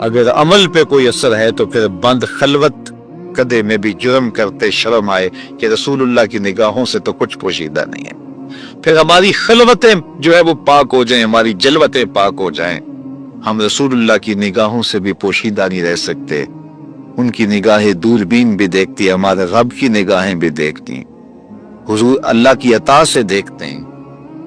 اگر عمل پہ کوئی اثر ہے تو پھر بند خلوت کدے میں بھی جرم کرتے شرم آئے کہ رسول اللہ کی نگاہوں سے تو کچھ پوشیدہ نہیں ہے، پھر ہماری خلوتیں جو ہے وہ پاک ہو جائیں، ہماری جلوتیں پاک ہو جائیں، ہم رسول اللہ کی نگاہوں سے بھی پوشیدہ نہیں رہ سکتے۔ ان کی نگاہیں دوربین بھی دیکھتی، ہمارے رب کی نگاہیں بھی دیکھتی، حضور اللہ کی عطا سے دیکھتے ہیں۔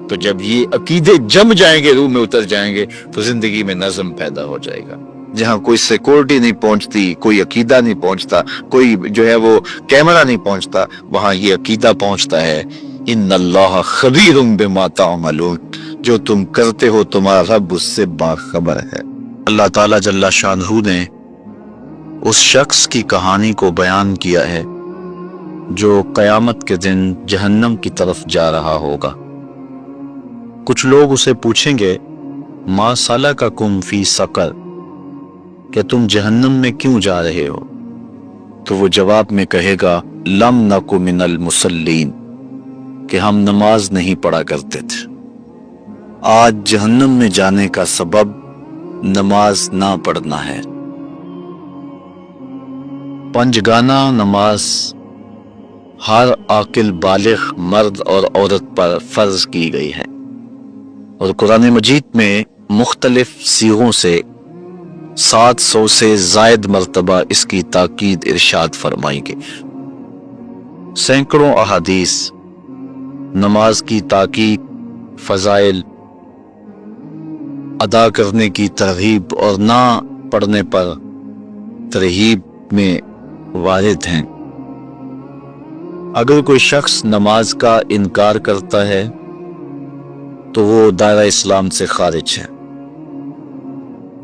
تو جب یہ عقیدے جم جائیں گے، روح میں اتر جائیں گے، تو زندگی میں نظم پیدا ہو جائے گا۔ جہاں کوئی سیکورٹی نہیں پہنچتی، کوئی عقیدہ نہیں پہنچتا، کوئی جو ہے وہ کیمرہ نہیں پہنچتا، وہاں یہ عقیدہ پہنچتا ہے، ان اللہ خبیر بما تعملون، جو تم کرتے ہو تمہارا رب اس سے باخبر ہے۔ اللہ تعالیٰ جل شانہ نے اس شخص کی کہانی کو بیان کیا ہے جو قیامت کے دن جہنم کی طرف جا رہا ہوگا۔ کچھ لوگ اسے پوچھیں گے ما سلککم فی سقر، کہ تم جہنم میں کیوں جا رہے ہو؟ تو وہ جواب میں کہے گا لم نک من المصلین، کہ ہم نماز نہیں پڑھا کرتے تھے۔ آج جہنم میں جانے کا سبب نماز نہ پڑھنا ہے۔ پنجگانہ نماز ہر عاقل بالغ مرد اور عورت پر فرض کی گئی ہے، اور قرآن مجید میں مختلف صیغوں سے 700 سے زائد مرتبہ اس کی تاکید ارشاد فرمائی گئی۔ سینکڑوں احادیث نماز کی تاکید، فضائل، ادا کرنے کی ترغیب اور نہ پڑھنے پر ترہیب میں وارد ہیں۔ اگر کوئی شخص نماز کا انکار کرتا ہے تو وہ دائرہ اسلام سے خارج ہے،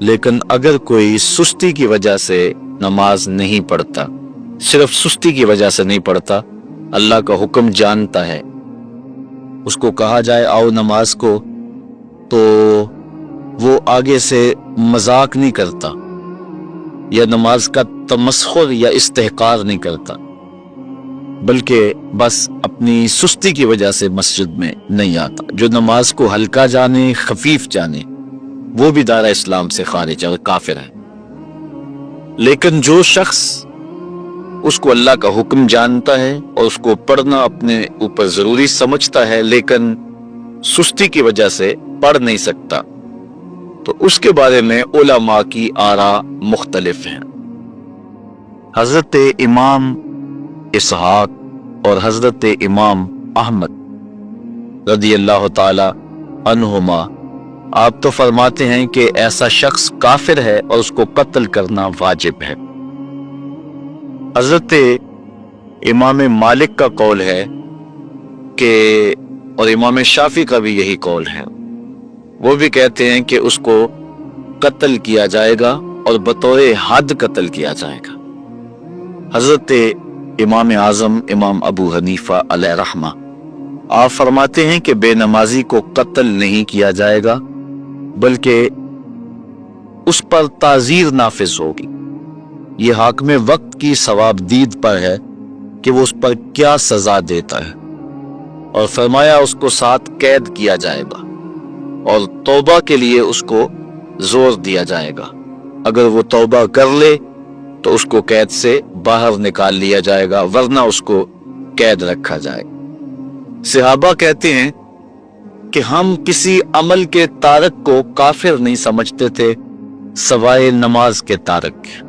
لیکن اگر کوئی سستی کی وجہ سے نماز نہیں پڑھتا، صرف سستی کی وجہ سے نہیں پڑھتا، اللہ کا حکم جانتا ہے، اس کو کہا جائے آؤ نماز کو، تو وہ آگے سے مذاق نہیں کرتا یا نماز کا تمسخر یا استحقار نہیں کرتا، بلکہ بس اپنی سستی کی وجہ سے مسجد میں نہیں آتا۔ جو نماز کو ہلکا جانے، خفیف جانے، وہ بھی دائرہ اسلام سے خارج ہے اور کافر ہے۔ لیکن جو شخص اس کو اللہ کا حکم جانتا ہے اور اس کو پڑھنا اپنے اوپر ضروری سمجھتا ہے، لیکن سستی کی وجہ سے پڑھ نہیں سکتا، تو اس کے بارے میں علماء کی آراء مختلف ہیں۔ حضرت امام اسحاق اور حضرت امام احمد رضی اللہ تعالی عنہما آپ تو فرماتے ہیں کہ ایسا شخص کافر ہے اور اس کو قتل کرنا واجب ہے۔ حضرت امام مالک کا قول ہے کہ، اور امام شافعی کا بھی یہی قول ہے، وہ بھی کہتے ہیں کہ اس کو قتل کیا جائے گا اور بطور حد قتل کیا جائے گا۔ حضرت امام اعظم امام ابو حنیفہ علیہ رحمہ آپ فرماتے ہیں کہ بے نمازی کو قتل نہیں کیا جائے گا، بلکہ اس پر تعزیر نافذ ہوگی۔ یہ حاکم وقت کی ثواب دید پر ہے کہ وہ اس پر کیا سزا دیتا ہے، اور فرمایا اس کو 7 قید کیا جائے گا اور توبہ کے لیے اس کو زور دیا جائے گا۔ اگر وہ توبہ کر لے تو اس کو قید سے باہر نکال لیا جائے گا، ورنہ اس کو قید رکھا جائے گا۔ صحابہ کہتے ہیں کہ ہم کسی عمل کے تارک کو کافر نہیں سمجھتے تھے سوائے نماز کے تارک کے،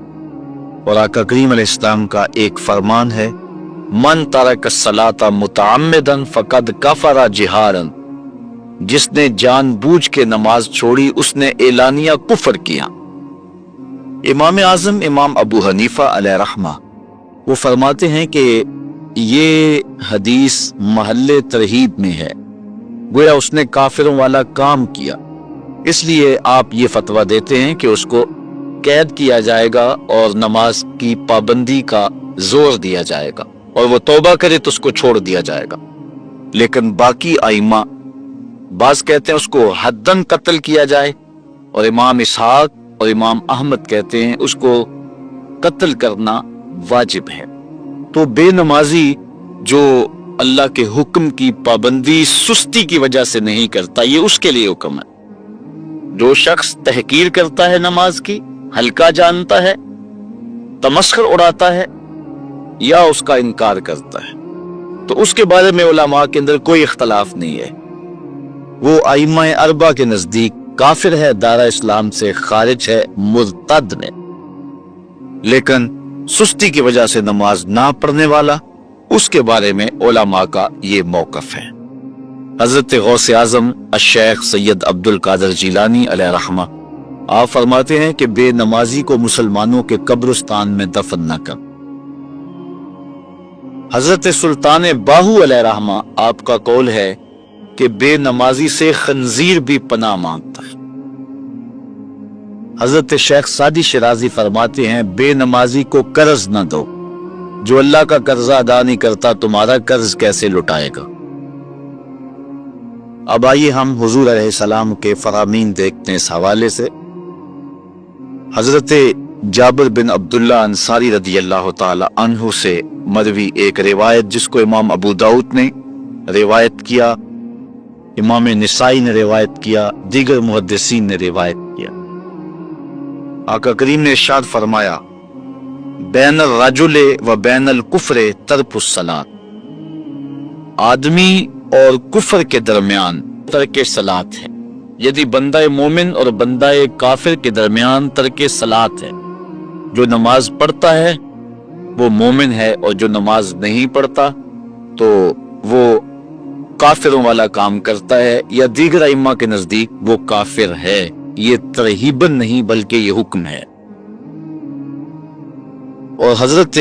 اور آقا کریم علیہ السلام کا ایک فرمان ہے من ترک الصلاۃ متعمدا فقد کفر جہارا، جس نے جان بوجھ کے نماز چھوڑی اس نے اعلانیہ کفر کیا۔ امام اعظم امام ابو حنیفہ علیہ رحمہ وہ فرماتے ہیں کہ یہ حدیث محل ترہیب میں ہے، گویا اس نے کافروں والا کام کیا، اس لیے آپ یہ فتویٰ دیتے ہیں کہ اس کو قید کیا جائے گا اور نماز کی پابندی کا زور دیا جائے گا، اور وہ توبہ کرے تو اس کو چھوڑ دیا جائے گا۔ لیکن باقی ائمہ بعض کہتے ہیں اس کو حداً قتل کیا جائے، اور امام اسحاق اور امام احمد کہتے ہیں اس کو قتل کرنا واجب ہے۔ تو بے نمازی جو اللہ کے حکم کی پابندی سستی کی وجہ سے نہیں کرتا، یہ اس کے لیے حکم ہے۔ جو شخص تحقیر کرتا ہے نماز کی ہلکا جانتا ہے، تمسخر اڑاتا ہے یا اس کا انکار کرتا ہے، تو اس کے بارے میں علماء کے اندر کوئی اختلاف نہیں ہے۔ وہ ائمہ اربعہ کے نزدیک کافر ہے، دارہ اسلام سے خارج ہے، مرتد ہے۔ لیکن سستی کی وجہ سے نماز نہ پڑھنے والا، اس کے بارے میں علماء کا یہ موقف ہے۔ حضرت غوث اعظم الشیخ سید عبد القادر جیلانی علیہ رحمہ آپ فرماتے ہیں کہ بے نمازی کو مسلمانوں کے قبرستان میں دفن نہ کر۔ حضرت سلطان باہو علیہ رحمہ آپ کا قول ہے کہ بے نمازی سے خنزیر بھی پناہ مانگتا ہے۔ حضرت شیخ سعدی شیرازی فرماتے ہیں بے نمازی کو قرض نہ دو، جو اللہ کا قرضہ ادا نہیں کرتا تمہارا قرض کیسے لٹائے گا۔ اب آئیے ہم حضور علیہ السلام کے فرامین دیکھتے ہیں اس حوالے سے۔ حضرت جابر بن عبداللہ انصاری رضی اللہ تعالی عنہ سے مروی ایک روایت جس کو امام ابو داؤد نے روایت کیا، امام نسائی نے روایت کیا، دیگر محدثین نے روایت کیا۔ آقا کریم نے ارشاد فرمایا بین الرجل و بین الکفر ترک الصلاۃ، آدمی اور کفر کے درمیان ترک صلاۃ ہے، یعنی بندہ مومن اور بندہ کافر کے درمیان ترک صلاۃ ہے۔ جو نماز پڑھتا ہے وہ مومن ہے، اور جو نماز نہیں پڑھتا تو وہ کافروں والا کام کرتا ہے، یا دیگر ائمہ کے نزدیک وہ کافر ہے۔ یہ ترہیباً نہیں بلکہ یہ حکم ہے۔ اور حضرت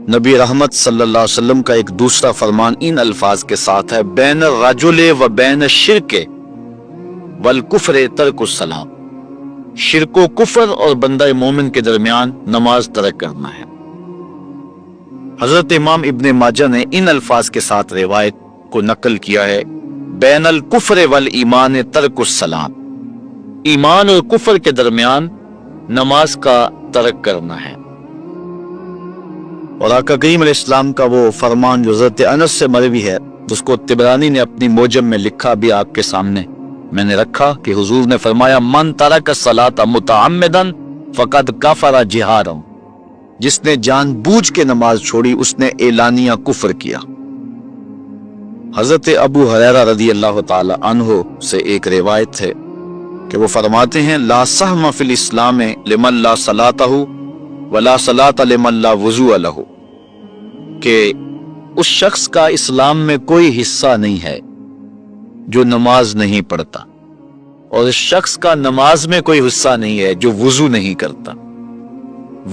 نبی رحمت صلی اللہ علیہ وسلم کا ایک دوسرا فرمان ان الفاظ کے ساتھ ہے بین الرجل و بین الشرک والکفر ترک الصلاۃ، شرک و کفر اور بندہ مومن کے درمیان نماز ترک کرنا ہے۔ حضرت امام ابن ماجہ نے ان الفاظ کے ساتھ روایت کو نقل کیا ہے بین الکفر والایمان ترک الصلاۃ، ایمان اور کفر کے درمیان نماز کا ترک کرنا ہے۔ اور آقا کریم علیہ السلام کا وہ فرمان جو حضرت انس سے مروی ہے، جس کو طبرانی نے اپنی موجم میں لکھا، بھی آپ کے سامنے میں نے رکھا، کہ حضور نے فرمایا من ترک الصلاۃ متعمدا فقد کفر جہارا، جس نے جان بوجھ کے نماز چھوڑی اس نے اعلانیہ کفر کیا۔ حضرت ابو ہریرہ رضی اللہ تعالی عنہ سے ایک روایت ہے کہ وہ فرماتے ہیں لا سہم فی الاسلام لمن لا صلاۃ ولا صلاۃ لمن لا وضوء لہ، کہ اس شخص کا اسلام میں کوئی حصہ نہیں ہے جو نماز نہیں پڑھتا، اور اس شخص کا نماز میں کوئی حصہ نہیں ہے جو وضو نہیں کرتا۔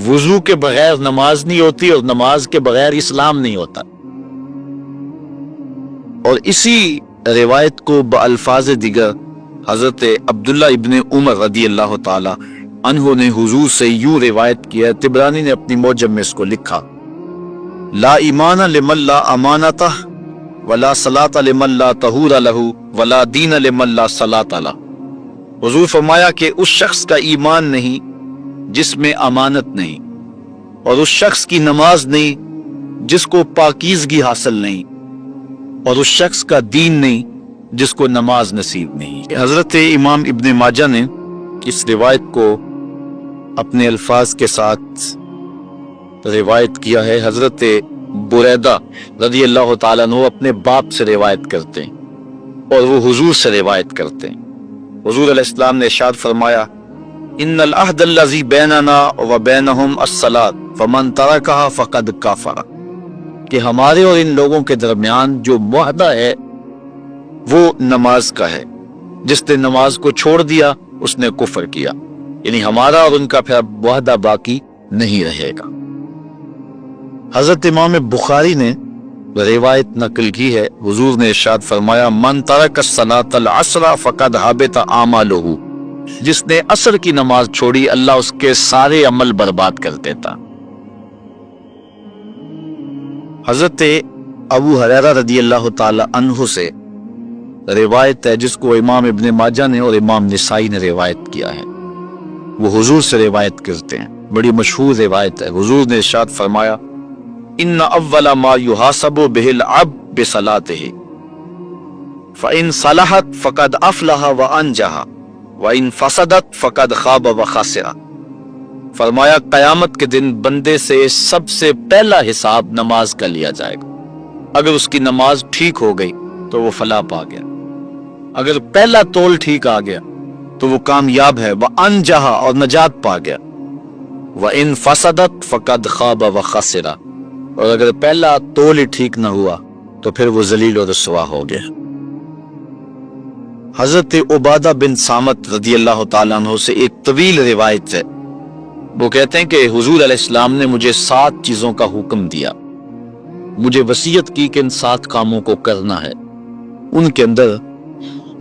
وضو کے بغیر نماز نہیں ہوتی، اور نماز کے بغیر اسلام نہیں ہوتا۔ اور اسی روایت کو بالفاظ دیگر حضرت عبداللہ ابن عمر رضی اللہ تعالی عنہ نے حضور سے یوں روایت کیا ہے، طبرانی نے اپنی موجم میں اس کو لکھا لا ایمان لمن لا امانتہ ولا صلاۃ لمن لا طہور لہ ولا دین لمن لا صلاۃ لہ۔ حضور فرمایا کہ اس شخص کا ایمان نہیں جس میں امانت نہیں، اور اس شخص کی نماز نہیں جس کو پاکیزگی حاصل نہیں، اور اس شخص کا دین نہیں جس کو نماز نصیب نہیں۔ حضرت امام ابن ماجہ نے اس روایت کو اپنے الفاظ کے ساتھ روایت کیا ہے۔ حضرت بریدہ رضی اللہ تعالیٰ عنہ اپنے باپ سے روایت کرتے ہیں اور وہ حضور سے روایت کرتے ہیں۔ حضور علیہ السلام نے ارشاد فرمایا ان العہد الذی بیننا و بینہم الصلاۃ فمن ترکہا فقد کفر، کہ ہمارے اور ان لوگوں کے درمیان جو معاہدہ ہے وہ نماز کا ہے، جس نے نماز کو چھوڑ دیا اس نے کفر کیا، یعنی ہمارا اور ان کا پھر معاہدہ باقی نہیں رہے گا۔ حضرت امام بخاری نے روایت نقل کی ہے، حضور نے ارشاد فرمایا من ترک الصلاۃ العصر فقد حبط اعمالہ، جس نے عصر کی نماز چھوڑی اللہ اس کے سارے عمل برباد کر دیتا۔ حضرت ابو ہریرہ رضی اللہ تعالی عنہ سے روایت ہے جس کو امام ابن ماجہ نے اور امام نسائی نے روایت کیا ہے، وہ حضور سے روایت کرتے ہیں، بڑی مشہور روایت ہے۔ حضور نے ارشاد فرمایا ان اول ما یحاسب به العبد بصلاته فان صلحت فقد افلح وانجح وَإِن فَسَدَتْ فَقَدْ خَابَ وَخَسِرَ۔ فرمایا قیامت کے دن بندے سے سب سے پہلا حساب نماز کا لیا جائے گا۔ اگر اس کی نماز ٹھیک ہو گئی تو وہ فلاح پا گیا، اگر پہلا تول ٹھیک آ گیا تو وہ کامیاب ہے، وَأَنجَحَ اور نجات پا گیا، وَإِن فَسَدَتْ فَقَدْ خَابَ وَخَسِرَ اور اگر پہلا تول ہی ٹھیک نہ ہوا تو پھر وہ ذلیل و رسوا ہو گیا۔ حضرت عبادہ بن صامت رضی اللہ تعالیٰ عنہ سے ایک طویل روایت ہے، وہ کہتے ہیں کہ حضور علیہ السلام نے مجھے 7 چیزوں کا حکم دیا، مجھے وصیت کی کہ ان 7 کاموں کو کرنا ہے۔ ان کے اندر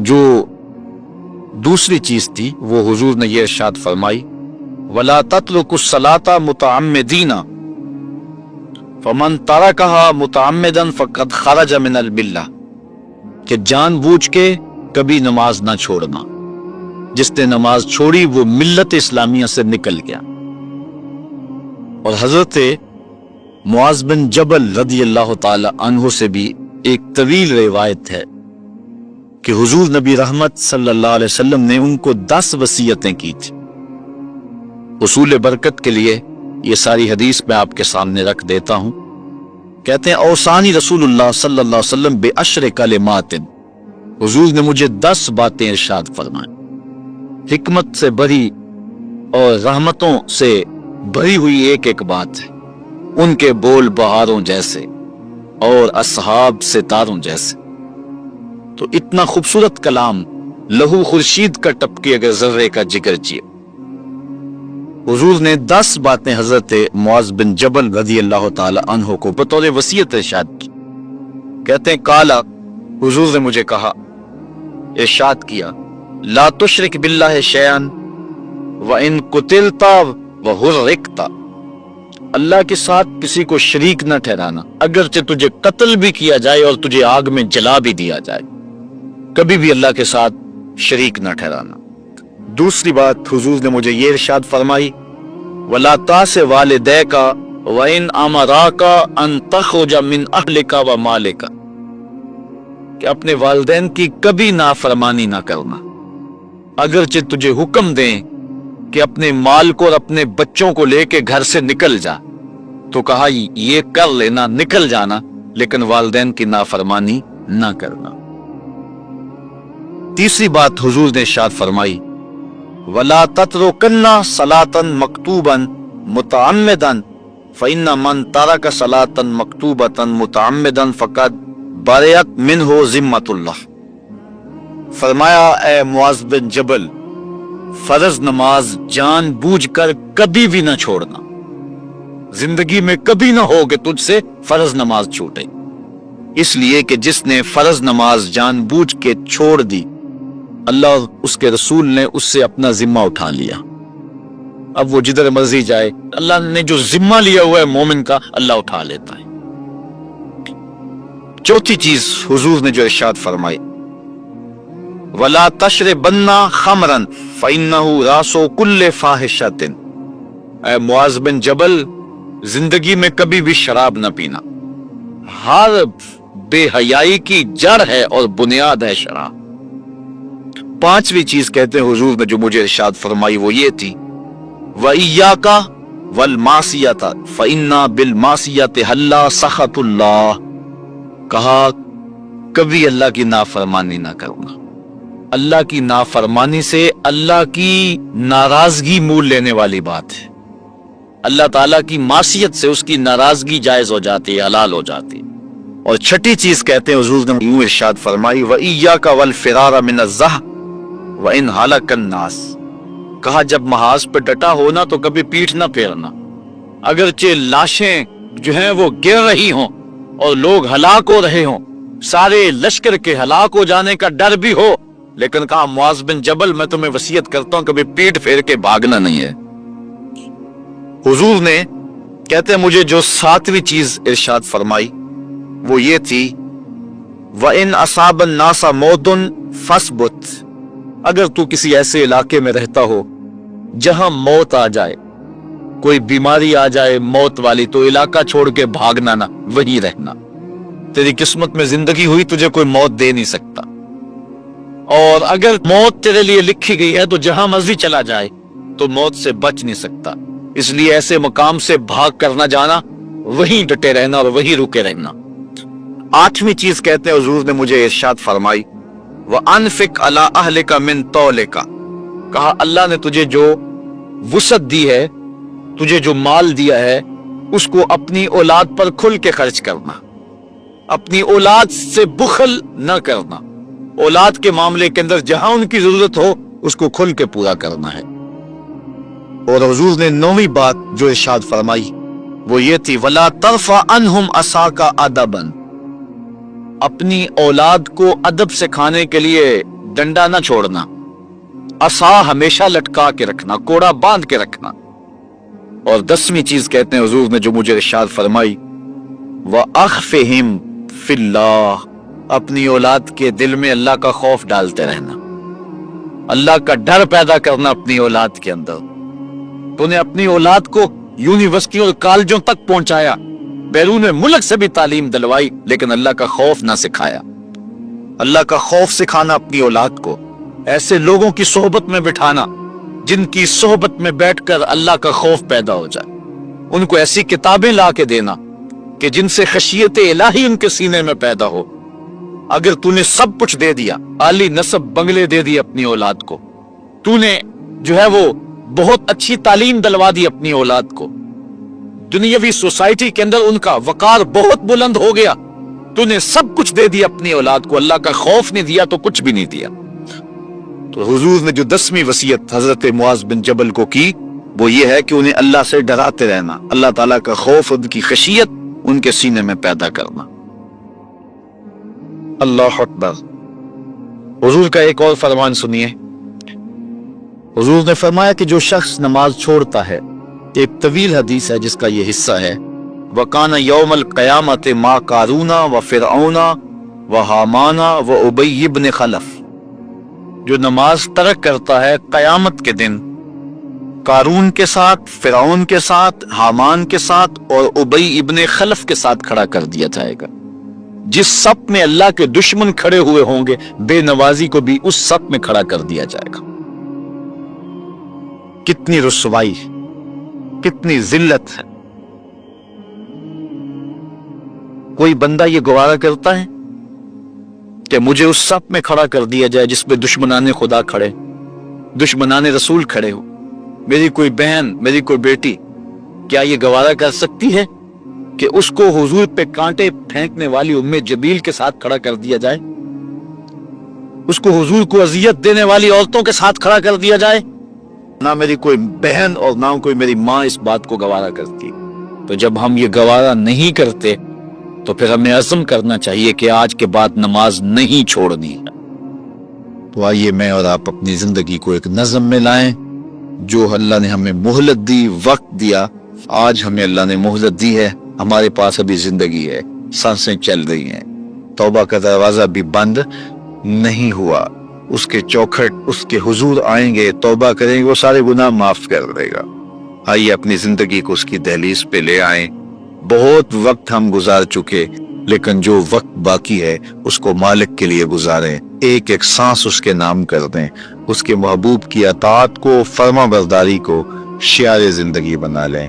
جو دوسری چیز تھی وہ حضور نے یہ ارشاد فرمائی، وَلَا تَتْرُكُوا الصَّلَاةَ مُتَعَمِّدِينَ فَمَن تَرَكَهَا مُتَعَمِّدًا فَقَدْ خَرَجَ مِنَ الْمِلَّةِ کہ جان بوجھ کے کبھی نماز نہ چھوڑنا، جس نے نماز چھوڑی وہ ملت اسلامیہ سے نکل گیا۔ اور حضرت معاذ بن جبل رضی اللہ تعالی عنہ سے بھی ایک طویل روایت ہے کہ حضور نبی رحمت صلی اللہ علیہ وسلم نے ان کو 10 وصیتیں کی تھی۔ حصول برکت کے لیے یہ ساری حدیث میں آپ کے سامنے رکھ دیتا ہوں۔ کہتے ہیں اوصانی رسول اللہ صلی اللہ علیہ وسلم بعشر کلمات، حضور نے مجھے 10 باتیں ارشاد فرمائیں، حکمت سے بھری اور رحمتوں سے بھری ہوئی ایک ایک بات ہے، ان کے بول بہاروں جیسے اور اصحاب ستاروں جیسے۔ تو اتنا خوبصورت کلام، لہو خورشید کا ٹپکی اگر ذرے کا جگر چیے۔ حضور نے 10 باتیں حضرت معاذ بن جبل رضی اللہ تعالی عنہ کو بطور وصیت ارشاد کی۔ کہتے ہیں کالا، حضور نے مجھے کہا، ارشاد کیا، لا تشرک باللہ شیئا وَإِن قُتِلْتَ وَحُرِّقْتَ، اللہ کے ساتھ کسی کو شریک نہ ٹھہرانا، اگرچہ تجھے قتل بھی کیا جائے اور تجھے آگ میں جلا بھی دیا جائے، کبھی بھی اللہ کے ساتھ شریک نہ ٹھہرانا۔ دوسری بات حضور نے مجھے یہ ارشاد فرمائی، وَلَا تَعْصِ وَالِدَيْكَ وَإِنْ أَمَرَاكَ أَن تَخْرُجَ مِنْ أَهْلِكَ وَمَالِكَ کہ اپنے والدین کی کبھی نافرمانی نہ کرنا، اگرچہ تجھے حکم دیں کہ اپنے مال کو اور اپنے بچوں کو لے کے گھر سے نکل جا، تو کہا یہ کر لینا، نکل جانا، لیکن والدین کی نافرمانی نہ کرنا۔ تیسری بات حضور نے ارشاد فرمائی، وَلَا تَتْرُكَنَّ صَلَاةً مَكْتُوبًا مُتَعَمِّدًا فَإِنَّ مَن تَرَكَ صَلَاةً مَكْتُوبَةً مُتَعَمِّدًا فَقَدْ بَرِئَتْ مِنْهُ ذِمَّةُ اللَّهِ۔ فرمایا اے معاذ بن جبل، فرض نماز جان بوجھ کر کبھی بھی نہ چھوڑنا، زندگی میں کبھی نہ ہو کہ تجھ سے فرض نماز چھوٹے، اس لیے کہ جس نے فرض نماز جان بوجھ کے چھوڑ دی، اللہ اور اس کے رسول نے اس سے اپنا ذمہ اٹھا لیا۔ اب وہ جدھر مرضی جائے، اللہ نے جو ذمہ لیا ہوا ہے مومن کا، اللہ اٹھا لیتا ہے۔ چوتھی چیز حضور نے جو ارشاد فرمائی، وَلَا تَشْرِبَنَّ خَمْرًا فَإِنَّهُ رَأْسُ كُلِّ فَاحِشَةٍ، اے معاذ بن جبل، زندگی میں کبھی بھی شراب نہ پینا، ہر بے حیائی کی جڑ ہے اور بنیاد ہے شراب۔ پانچویں چیز کہتے ہیں حضور نے جو مجھے ارشاد فرمائی وہ یہ تھی، وَإِيَّاكَ وَالْمَعْصِيَةَ فَإِنَّ بِالْمَعْصِيَةِ حَلَّ سَخَطُ اللَّهِ، کہا کبھی اللہ کی نافرمانی نہ کرنا، اللہ کی نافرمانی سے اللہ کی ناراضگی مول لینے والی بات ہے، اللہ تعالیٰ کی معصیت سے اس کی ناراضگی جائز ہو جاتی ہے، حلال ہو جاتی ہے۔ اور چھٹی چیز کہتے ہیں حضور نے یوں ارشاد فرمائی، وَإِيَّاكَ وَالْفِرَارَ مِنَ الزَّحْفِ وَإِنْ هَلَكَ النَّاسِ، کہا جب محاذ پہ ڈٹا ہونا تو کبھی پیٹھ نہ پھیرنا، اگرچہ لاشیں جو ہیں وہ گر رہی ہوں اور لوگ ہلاک ہو رہے ہوں، سارے لشکر کے ہلاک ہو جانے کا ڈر بھی ہو، لیکن کہا معاذ بن جبل میں تمہیں وصیت کرتا ہوں کبھی پیٹ پھیر کے بھاگنا نہیں ہے۔ حضور نے کہتے ہیں مجھے جو 7ویں چیز ارشاد فرمائی وہ یہ تھی، وَإِنْ أَصَابَ النَّاسَ مَوْتٌ فَاثْبُتْ، اگر تو کسی ایسے علاقے میں رہتا ہو جہاں موت آ جائے، کوئی بیماری آ جائے موت والی، تو علاقہ چھوڑ کے بھاگنا نہ، وہیں رہنا، تیری قسمت میں زندگی ہوئی تجھے کوئی موت دے نہیں سکتا۔ اور اگر موت تیرے لیے لکھی گئی ہے تو جہاں مرضی چلا جائے تو موت سے بچ نہیں سکتا، اس لیے ایسے مقام سے بھاگ کر نہ جانا، وہیں ڈٹے رہنا اور وہیں رکے رہنا۔ آٹھویں چیز کہتے ہیں حضور نے مجھے ارشاد فرمائی، وَأَنفِقْ عَلَىٰ أَهْلِكَ مِن طَوْلِكَ، کہا اللہ نے تجھے جو وسعت دی ہے، تجھے جو مال دیا ہے، اس کو اپنی اولاد پر کھل کے خرچ کرنا، اپنی اولاد سے بخل نہ کرنا، اولاد کے معاملے کے اندر جہاں ان کی ضرورت ہو اس کو کھل کے پورا کرنا ہے۔ اور حضور نے نویں بات جو ارشاد فرمائی وہ یہ تھی، وَلَا تَرْفَعْ عَنْهُمْ عَصَاكَ أَدَبًا، اپنی اولاد کو ادب سکھانے کے لیے ڈنڈا نہ چھوڑنا، عصا ہمیشہ لٹکا کے رکھنا، کوڑا باندھ کے رکھنا۔ اور 10ویں چیز کہتے ہیں حضور نے جو مجھے ارشاد فرمائی، وَأَخْفِهِمْ فِي اللَّهِ، اپنی اولاد کے دل میں اللہ کا خوف ڈالتے رہنا، اللہ کا ڈر پیدا کرنا اپنی اولاد کے اندر۔ تو نے اپنی اولاد کو یونیورسٹیوں اور کالجوں تک پہنچایا، بیرون ملک سے بھی تعلیم دلوائی، لیکن اللہ کا خوف نہ سکھایا۔ اللہ کا خوف سکھانا اپنی اولاد کو، ایسے لوگوں کی صحبت میں بٹھانا جن کی صحبت میں بیٹھ کر اللہ کا خوف پیدا ہو جائے، ان کو ایسی کتابیں لا کے دینا کہ جن سے خشیت الہی ان کے سینے میں پیدا ہو۔ اگر تو نے سب کچھ دے دیا، عالی نسب بنگلے دے دی اپنی اولاد کو، تو نے جو ہے وہ بہت اچھی تعلیم دلوا دی اپنی اولاد کو، دنیاوی سوسائٹی کے اندر ان کا وقار بہت بلند ہو گیا، تو نے سب کچھ دے دیا اپنی اولاد کو، اللہ کا خوف نہیں دیا تو کچھ بھی نہیں دیا۔ تو حضور نے جو 10ویں وصیت حضرت معاذ بن جبل کو کی وہ یہ ہے کہ انہیں اللہ سے ڈراتے رہنا، اللہ تعالیٰ کا خوف، ان کی خشیت ان کے سینے میں پیدا کرنا۔ اللہ اکبر۔ حضور کا ایک اور فرمان سنیے، حضور نے فرمایا کہ جو شخص نماز چھوڑتا ہے، ایک طویل حدیث ہے جس کا یہ حصہ ہے، وَكَانَ يَوْمَ الْقِيَامَةِ مَا قَارُونَ وَفِرْعَوْنَ وَحَامَانَ وَأُبَيِّ بْنِ خَلَف، جو نماز ترک کرتا ہے قیامت کے دن قارون کے ساتھ، فرعون کے ساتھ، حامان کے ساتھ اور ابی ابن خلف کے ساتھ کھڑا کر دیا جائے گا۔ جس صف میں اللہ کے دشمن کھڑے ہوئے ہوں گے، بے نوازی کو بھی اس صف میں کھڑا کر دیا جائے گا۔ کتنی رسوائی، کتنی ذلت ہے۔ کوئی بندہ یہ گوارا کرتا ہے کہ مجھے اس صف میں کھڑا کر دیا جائے جس میں دشمنان خدا کھڑے، دشمنان رسول کھڑے ہو، میری کوئی بہن، میری کوئی بیٹی کیا یہ گوارا کر سکتی ہے کہ اس کو حضور پہ کانٹے پھینکنے والی ام جبیل کے ساتھ کھڑا کر دیا جائے، اس کو حضور کو اذیت دینے والی عورتوں کے ساتھ کھڑا کر دیا جائے؟ نہ میری کوئی بہن اور نہ کوئی میری ماں اس بات کو گوارا کرتی۔ تو جب ہم یہ گوارا نہیں کرتے تو پھر ہمیں عزم کرنا چاہیے کہ آج کے بعد نماز نہیں چھوڑنی ہے۔ تو آئیے میں اور آپ اپنی زندگی کو ایک نظم میں لائیں۔ جو اللہ نے ہمیں مہلت دی، وقت دیا، آج ہمیں اللہ نے مہلت دی ہے، ہمارے پاس ابھی زندگی ہے، سانسیں چل رہی ہیں، توبہ کا دروازہ بھی بند نہیں ہوا، اس کے چوکھٹ اس کے حضور آئیں گے، توبہ کریں گے، وہ سارے گناہ معاف کر دے گا۔ آئیے اپنی زندگی کو اس کی دہلیز پہ لے آئیں۔ بہت وقت ہم گزار چکے، لیکن جو وقت باقی ہے اس کو مالک کے لیے گزاریں، ایک ایک سانس اس کے نام کر دیں، اس کے محبوب کی اطاعت کو، فرما برداری کو شعار زندگی بنا لیں۔